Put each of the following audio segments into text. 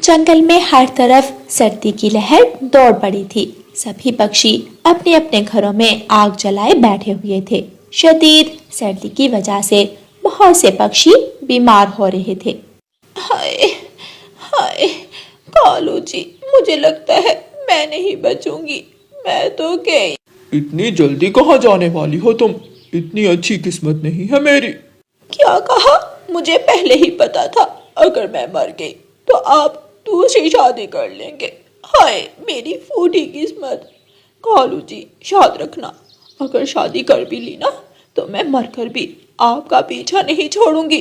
जंगल में हर तरफ सर्दी की लहर दौड़ पड़ी थी। सभी पक्षी अपने अपने घरों में आग जलाए बैठे हुए थे। शदीद सर्दी की वजह से बहुत से पक्षी बीमार हो रहे थे। हाय हाय कालू जी, मुझे लगता है मैं नहीं बचूंगी, मैं तो गई। इतनी जल्दी कहाँ जाने वाली हो तुम? इतनी अच्छी किस्मत नहीं है मेरी। क्या कहा? मुझे पहले ही पता था अगर मैं मर गई तो आप दूसरी शादी कर लेंगे। हाय मेरी फूटी किस्मत। कालू जी याद रखना, अगर शादी कर भी ली ना तो मैं मरकर भी आपका पीछा नहीं छोड़ूंगी।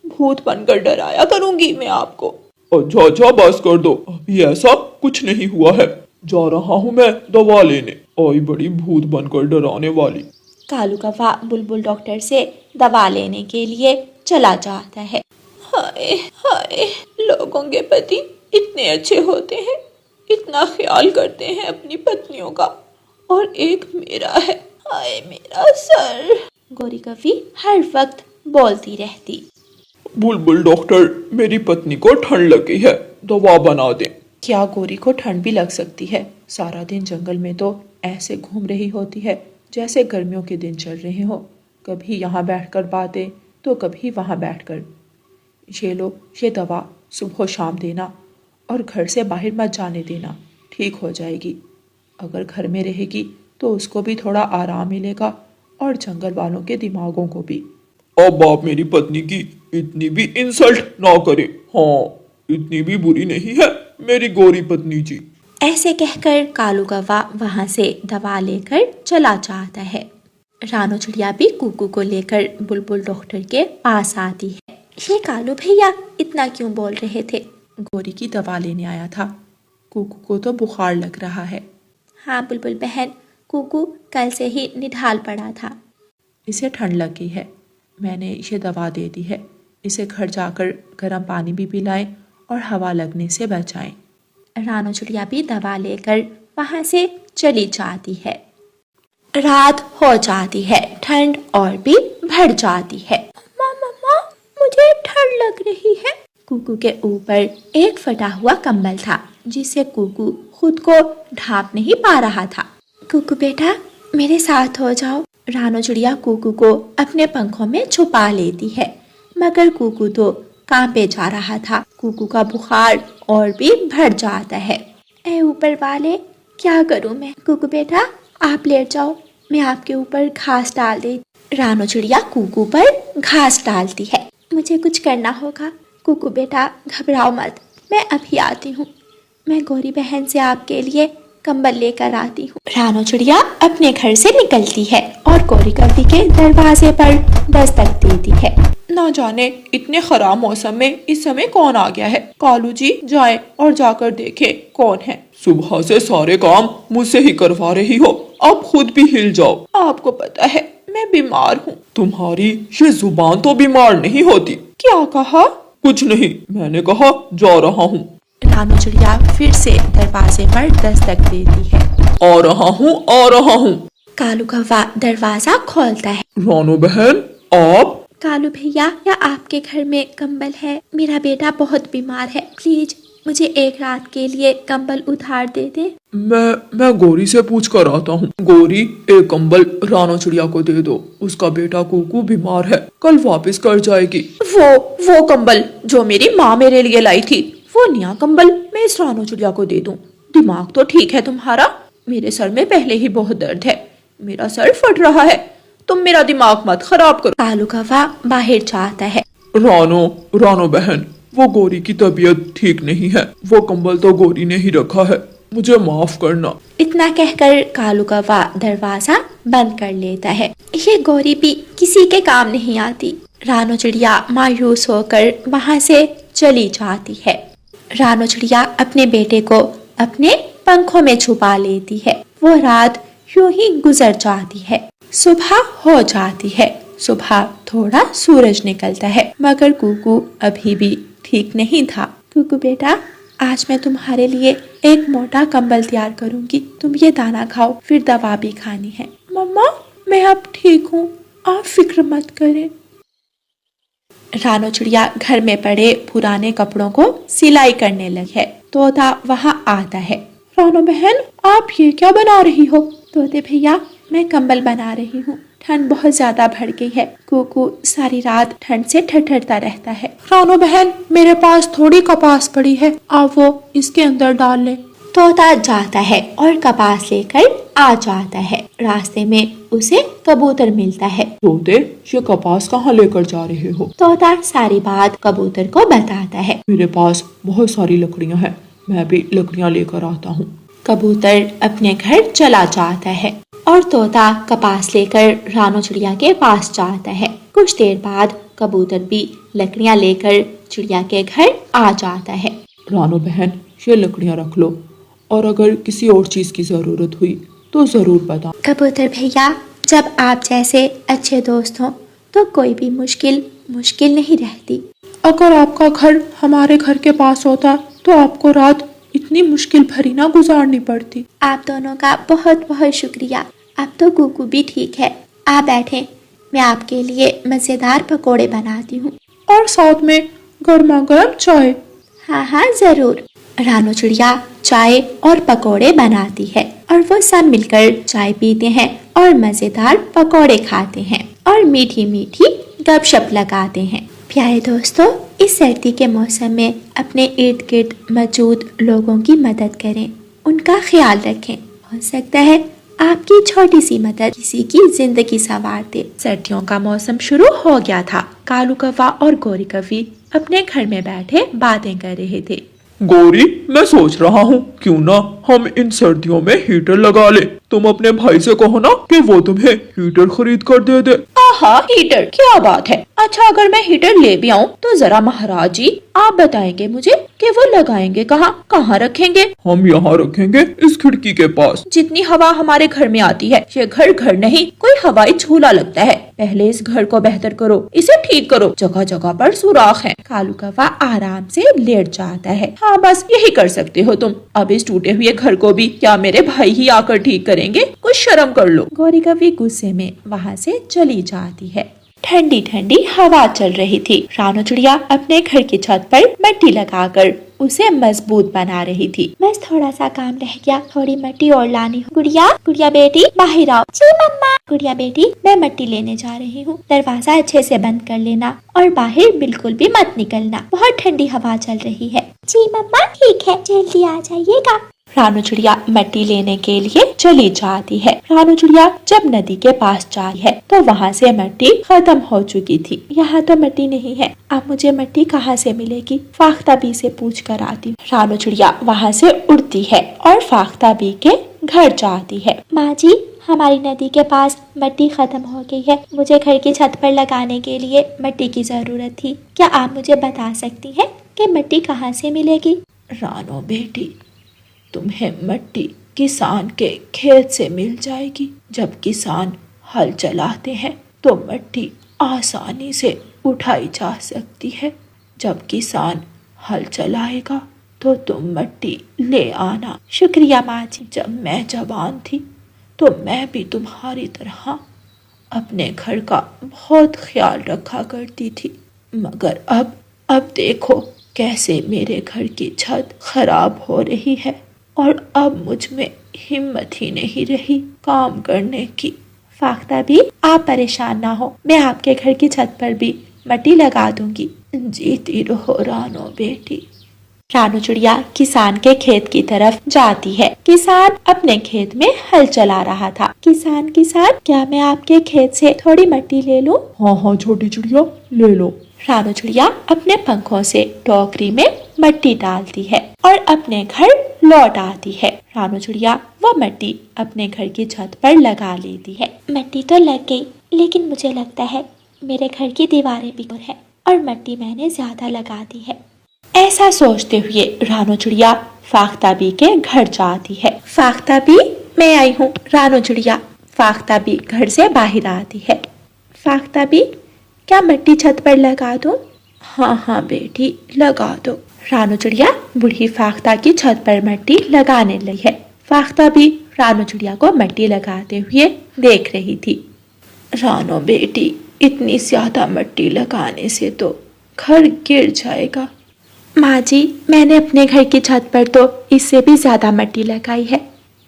भूत बनकर डराया करूंगी मैं आपको। अच्छा अच्छा बस कर दो, अभी ऐसा कुछ नहीं हुआ है। जा रहा हूँ मैं दवा लेने। आई बड़ी भूत बनकर डराने वाली। कालू कौवा बुलबुल डॉक्टर से दवा लेने के लिए चला जाता है। हाय हाय, लोगों के पति इतने अच्छे होते हैं, इतना ख्याल करते हैं अपनी पत्नियों का, और एक मेरा है। हाय मेरा सर। गोरी कौवी हर वक्त बोलती रहती। बुलबुल डॉक्टर, मेरी पत्नी को ठंड लगी है, दवा बना दे। क्या गोरी को ठंड भी लग सकती है? सारा दिन जंगल में तो ऐसे घूम रही होती है जैसे गर्मियों के दिन चल रहे हो। कभी यहाँ बैठकर बातें तो कभी वहाँ बैठकर। ये लो, ये दवा सुबह शाम देना और घर से बाहर मत जाने देना, ठीक हो जाएगी। अगर घर में रहेगी तो उसको भी थोड़ा आराम मिलेगा और जंगल वालों के दिमागों को भी। अब आप मेरी पत्नी की इतनी भी इंसल्ट ना करें। हाँ, इतनी भी बुरी नहीं है मेरी गोरी पत्नी जी। ऐसे कहकर कालू कौवा वहां से दवा लेकर चला जाता है। रानो चिड़िया भी कुकू को लेकर बुलबुल डॉक्टर के पास आती है। ये कालू भैया इतना क्यों बोल रहे थे? गोरी की दवा लेने आया था। कुकू को तो बुखार लग रहा है। हाँ बुलबुल बहन, कुकू कल से ही निढाल पड़ा था। इसे ठंड लग गई है, मैंने इसे दवा दे दी है। इसे घर जाकर गर्म पानी भी पिलाएं और हवा लगने से बचाएं। रानो चिड़िया भी दवा लेकर वहां से चली जाती है। रात हो जाती है, ठंड और भी बढ़ जाती है। मम्मा, मुझे ठंड लग रही है। कुकू के ऊपर एक फटा हुआ कंबल था जिसे कुकू खुद को ढांप नहीं पा रहा था। कुकू बेटा मेरे साथ हो जाओ। रानो चिड़िया कुकू को अपने पंखों में छुपा लेती है, मगर कुकू तो कांपे जा रहा था। कुकू का बुखार और भी बढ़ जाता है। ऐ ऊपर वाले, क्या करूं मैं? कुकू बेटा आप लेट जाओ, मैं आपके ऊपर घास डाल दे। रानो चिड़िया कुकू पर घास डालती है। मुझे कुछ करना होगा। कुकू बेटा घबराओ मत, मैं अभी आती हूँ। मैं गोरी बहन से आपके लिए कंबल लेकर आती हूँ। रानो चिड़िया अपने घर से निकलती है और गोरी कौवी के दरवाजे पर दस्तक देती है। ना जाने इतने खराब मौसम में इस समय कौन आ गया है। कालू जी जाएं और जाकर देखें कौन है। सुबह से सारे काम मुझसे ही करवा रही हो, अब खुद भी हिल जाओ। आपको पता है मैं बीमार हूँ। तुम्हारी ये जुबान तो बीमार नहीं होती। क्या कहा? कुछ नहीं, मैंने कहा जा रहा हूँ। रानो चिड़िया फिर से दरवाजे पर दस्तक देती है। आ रहा हूँ, आ रहा हूँ। कालू कौवा दरवाजा खोलता है। रानो बहन आप? कालू भैया, क्या आपके घर में कंबल है? मेरा बेटा बहुत बीमार है, प्लीज मुझे एक रात के लिए कंबल उधार दे दे। मैं गोरी से पूछ कर आता हूँ। गोरी, एक कंबल रानो चिड़िया को दे दो, उसका बेटा कुकू बीमार है, कल वापस कर जाएगी। वो कंबल जो मेरी माँ मेरे लिए लाई थी, वो नया कंबल मैं इस रानो चिड़िया को दे दूं? दिमाग तो ठीक है तुम्हारा? मेरे सर में पहले ही बहुत दर्द है, मेरा सर फट रहा है, तुम मेरा दिमाग मत खराब करो। कालू कौवा बाहर जाता है। रानो बहन, वो गोरी की तबीयत ठीक नहीं है, वो कंबल तो गोरी ने ही रखा है, मुझे माफ करना। इतना कहकर कालू कौवा दरवाजा बंद कर लेता है। ये गोरी भी किसी के काम नहीं आती। रानो चिड़िया मायूस होकर वहां से चली जाती है। रानो चिड़िया अपने बेटे को अपने पंखों में छुपा लेती है। वो रात यूं ही गुजर जाती है। सुबह हो जाती है। सुबह थोड़ा सूरज निकलता है, मगर कुकू अभी भी ठीक नहीं था। कुकू बेटा, आज मैं तुम्हारे लिए एक मोटा कंबल तैयार करूंगी, तुम ये दाना खाओ, फिर दवा भी खानी है। मम्मा मैं अब ठीक हूँ, आप फिक्र मत करें। रानो चिड़िया घर में पड़े पुराने कपड़ों को सिलाई करने लगी है। तोता वहाँ आता है। रानो बहन, आप ये क्या बना रही हो? तोते भैया, मैं कंबल बना रही हूँ। ठंड बहुत ज्यादा बढ़ गई है। कुकू सारी रात ठंड से ठठरता रहता है। रानो बहन, मेरे पास थोड़ी कपास पड़ी है, आप वो इसके अंदर डाल ले। तोता जाता है और कपास लेकर आ जाता है। रास्ते में उसे कबूतर मिलता है। तोते, ये कपास कहाँ लेकर जा रहे हो? तोता सारी बात कबूतर को बताता है। मेरे पास बहुत सारी लकड़ियाँ हैं, मैं भी लकड़ियाँ लेकर आता हूँ। कबूतर अपने घर चला जाता है और तोता कपास लेकर रानो चिड़िया के पास जाता है। कुछ देर बाद कबूतर भी लकड़ियाँ लेकर चिड़िया के घर आ जाता है। रानो बहन, ये लकड़ियाँ रख लो, और अगर किसी और चीज की जरूरत हुई तो जरूर बता। कबूतर भैया, जब आप जैसे अच्छे दोस्त हों तो कोई भी मुश्किल नहीं रहती। अगर आपका घर हमारे घर के पास होता तो आपको रात इतनी मुश्किल भरी ना गुजारनी पड़ती। आप दोनों का बहुत बहुत शुक्रिया। अब तो कुकू भी ठीक है। आप बैठे, मैं आपके लिए मजेदार पकोड़े बनाती हूँ। और साथ में गर्मा गर्म चाय। हाँ हाँ जरूर। रानो चिड़िया चाय और पकोड़े बनाती है और वो सब मिलकर चाय पीते हैं और मजेदार पकोड़े खाते हैं और मीठी मीठी गपशप लगाते हैं। प्यारे दोस्तों, इस सर्दी के मौसम में अपने इर्द गिर्द मौजूद लोगों की मदद करें, उनका ख्याल रखें। हो सकता है आपकी छोटी सी मदद किसी की जिंदगी संवार दे। सर्दियों का मौसम शुरू हो गया था। कालू कौवा और गोरी कौवी अपने घर में बैठे बातें कर रहे थे। गौरी, मैं सोच रहा हूँ क्यों ना हम इन सर्दियों में हीटर लगा ले। तुम अपने भाई से कहो ना कि वो तुम्हें हीटर खरीद कर दे दे। आहा, हीटर, क्या बात है। अच्छा, अगर मैं हीटर ले भी आऊँ तो जरा महाराज जी आप बताएंगे मुझे कि वो लगाएंगे कहाँ रखेंगे? हम यहाँ रखेंगे, इस खिड़की के पास। जितनी हवा हमारे घर में आती है, ये घर नहीं कोई हवाई झूला लगता है। पहले इस घर को बेहतर करो, इसे ठीक करो, जगह जगह पर सुराख है। कालू कौवा आराम से लेट जाता है। हाँ, बस यही कर सकते हो तुम। अब इस टूटे हुए घर को भी क्या मेरे भाई ही आकर ठीक करेंगे? कुछ शर्म कर लो। गोरी कौवी गुस्से में वहाँ से चली जाती है। ठंडी ठंडी हवा चल रही थी। रानो चिड़िया अपने घर की छत पर मिट्टी लगाकर उसे मजबूत बना रही थी। बस थोड़ा सा काम रह गया, थोड़ी मिट्टी और लानी हो। गुड़िया बेटी, बाहर आओ। जी मम्मा। गुड़िया बेटी, मैं मिट्टी लेने जा रही हूँ। दरवाजा अच्छे से बंद कर लेना और बाहर बिल्कुल भी मत निकलना। बहुत ठंडी हवा चल रही है। जी मम्मा, ठीक है, जल्दी आ जाइएगा। रानो चिड़िया मिट्टी लेने के लिए चली जाती है। रानो चिड़िया जब नदी के पास जाती है तो वहाँ से मिट्टी खत्म हो चुकी थी। यहाँ तो मिट्टी नहीं है, अब मुझे मिट्टी कहाँ से मिलेगी? फाख्ता बी से पूछ कर आती हूँ। रानो चिड़िया वहाँ से उड़ती है और फाख्ता बी के घर जाती है। माँ जी, हमारी नदी के पास मिट्टी खत्म हो गई है। मुझे घर की छत पर लगाने के लिए मिट्टी की जरूरत थी। क्या आप मुझे बता सकती हैं कि मिट्टी कहाँ से मिलेगी? रानो बेटी, तुम्हें मिट्टी किसान के खेत से मिल जाएगी। जब किसान हल चलाते हैं तो मिट्टी आसानी से उठाई जा सकती है। जब किसान हल चलाएगा तो तुम मिट्टी ले आना। शुक्रिया माँ जी। जब मैं जवान थी तो मैं भी तुम्हारी तरह अपने घर का बहुत ख्याल रखा करती थी, मगर अब देखो कैसे मेरे घर की छत खराब हो रही है और अब मुझ में हिम्मत ही नहीं रही काम करने की। फाख्ता भी, आप परेशान ना हो, मैं आपके घर की छत पर भी मिट्टी लगा दूंगी। जीती रहो रानो बेटी। रानो चिड़िया किसान के खेत की तरफ जाती है। किसान अपने खेत में हल चला रहा था। किसान, क्या मैं आपके खेत से थोड़ी मिट्टी ले लूं? हाँ, छोटी चिड़िया, ले लो। रानो चिड़िया अपने पंखों से टोकरी में मिट्टी डालती है और अपने घर लौट आती है। रानो चिड़िया वो मिट्टी अपने घर की छत पर लगा लेती है। मिट्टी तो लग गई, लेकिन मुझे लगता है मेरे घर की दीवारें भी है और मिट्टी मैंने ज्यादा लगा दी है। ऐसा सोचते हुए रानो चिड़िया फाख्ता बी के घर जाती है। फाख्ता बी, मैं आई हूँ। रानो चिड़िया फाख्ता बी घर से बाहर आती है। फाख्ता बी, क्या मिट्टी छत पर लगा दूं? हाँ बेटी, लगा दो। रानो चिड़िया बूढ़ी फाख्ता की छत पर मिट्टी लगाने लगी है। फाख्ता भी रानो चिड़िया को मिट्टी लगाते हुए देख रही थी। रानो बेटी, इतनी ज्यादा मिट्टी लगाने से तो घर गिर जाएगा। माँ जी, मैंने अपने घर की छत पर तो इससे भी ज्यादा मिट्टी लगाई है।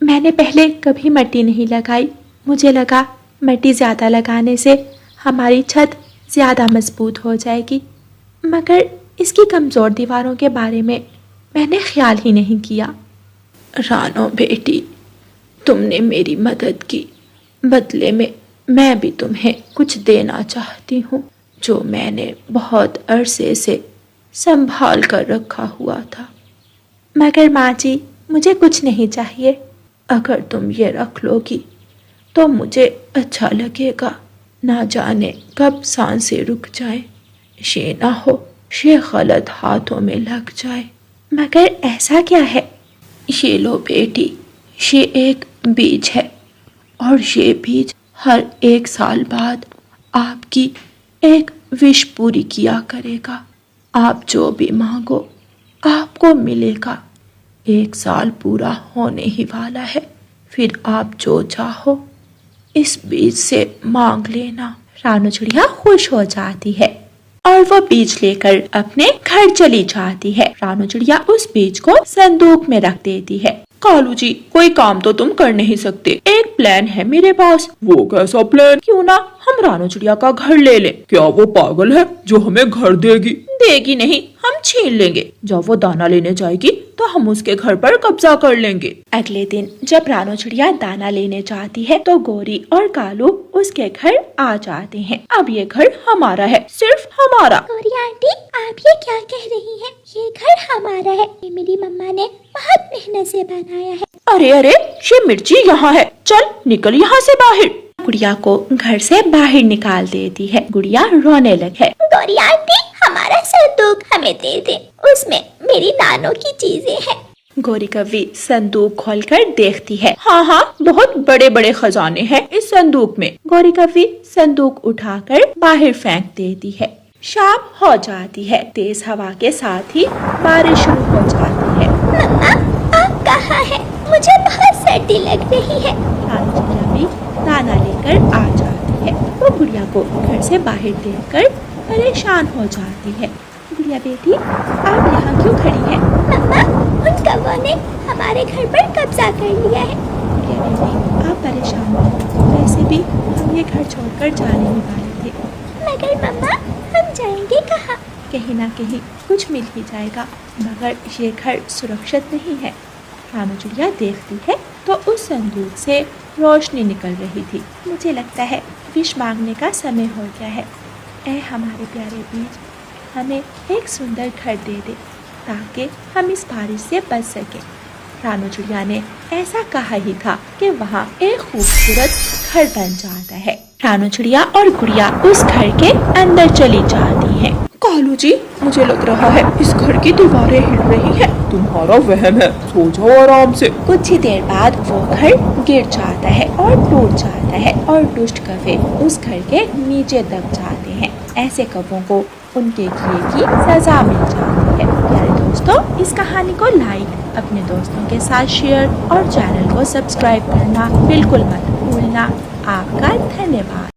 मैंने पहले कभी मिट्टी नहीं लगाई। मुझे लगा मिट्टी ज्यादा लगाने से हमारी छत ज्यादा मजबूत हो जाएगी, मगर इसकी कमजोर दीवारों के बारे में मैंने ख्याल ही नहीं किया। रानो बेटी, तुमने मेरी मदद की, बदले में मैं भी तुम्हें कुछ देना चाहती हूँ जो मैंने बहुत अरसे से संभाल कर रखा हुआ था। मगर माँ जी, मुझे कुछ नहीं चाहिए। अगर तुम ये रख लोगी तो मुझे अच्छा लगेगा। ना जाने कब सांसें रुक जाए, ये ना हो ये गलत हाथों में लग जाए। मगर ऐसा क्या है? ये लो बेटी, ये एक बीज है और ये बीज हर 1 साल बाद आपकी एक विश पूरी किया करेगा। आप जो भी मांगो आपको मिलेगा। 1 साल पूरा होने ही वाला है, फिर आप जो चाहो इस बीज से मांग लेना। रानू चिड़िया खुश हो जाती है और वो बीज लेकर अपने घर चली जाती है। रानू चिड़िया उस बीज को संदूक में रख देती है। कालू जी, कोई काम तो तुम कर नहीं सकते, एक प्लान है मेरे पास। वो कैसा प्लान? क्यों ना हम रानू चिड़िया का घर ले लें। क्या वो पागल है जो हमें घर देगी? देगी नहीं, हम छीन लेंगे। जब वो दाना लेने जाएगी तो हम उसके घर पर कब्जा कर लेंगे। अगले दिन जब रानू चिड़िया दाना लेने जाती है तो गोरी और कालू उसके घर आ जाते हैं। अब ये घर हमारा है, सिर्फ हमारा। गौरी आंटी, आप ये क्या कह रही हैं? ये घर हमारा है, ये मेरी मम्मा ने बहुत मेहनत से बनाया है। अरे अरे, ये मिर्ची यहाँ है, चल निकल यहाँ से बाहर। गुड़िया को घर से बाहर निकाल देती है। गुड़िया रोने लगे। गौरी आंटी, हमारा संदूक हमें दे दे, उसमें मेरी नानों की चीजें हैं। गौरी कव्वी संदूक खोलकर देखती है। हाँ हाँ, बहुत बड़े बड़े खजाने हैं इस संदूक में। गौरी कव्वी संदूक उठाकर बाहर फेंक देती है। शाम हो जाती है। तेज हवा के साथ ही बारिश शुरू हो जाती है। मम्मा, आप कहाँ हैं? मुझे बहुत सर्दी लग रही है। रानू चिड़िया भी दाना लेकर आ जाती है। वो गुड़िया को घर से बाहर देखकर परेशान हो जाती है। गुड़िया बेटी, आप यहाँ क्यों खड़ी हैं? मम्मा, उन कौवों ने हमारे घर पर कब्जा कर लिया है। गुड़िया बेटी, आप परेशान मत। वैसे भी हम ये घर छोड़कर जाने ही वाले थे। मगर मम्मा, हम जाएंगे कहाँ? कहीं ना कहीं कुछ मिल ही जाएगा, मगर ये घर सुरक्षित नहीं है। रानू चिड़िया देखती है तो उस संदूक से रोशनी निकल रही थी। मुझे लगता है विश मांगने का समय हो गया है। ऐ हमारे प्यारे बीज, हमें एक सुंदर घर दे दे ताकि हम इस बारिश से बच सके। रानू चिड़िया ने ऐसा कहा ही था कि वहाँ एक खूबसूरत घर बन जाता है। रानू चिड़िया और गुड़िया उस घर के अंदर चली जाती हैं। कालू जी, मुझे लग रहा है इस घर की दीवारें हिल रही हैं। तुम्हारा वहम है, सो जाओ आराम से। कुछ ही देर बाद वो घर गिर जाता है और टूट जाता है और दुष्ट कौवे उस घर के नीचे दब जाते हैं। ऐसे कौवों को उनके किए की सजा मिल जाती है। प्यारे दोस्तों, इस कहानी को लाइक, अपने दोस्तों के साथ शेयर और चैनल को सब्सक्राइब करना बिल्कुल मत भूलना। आपका धन्यवाद।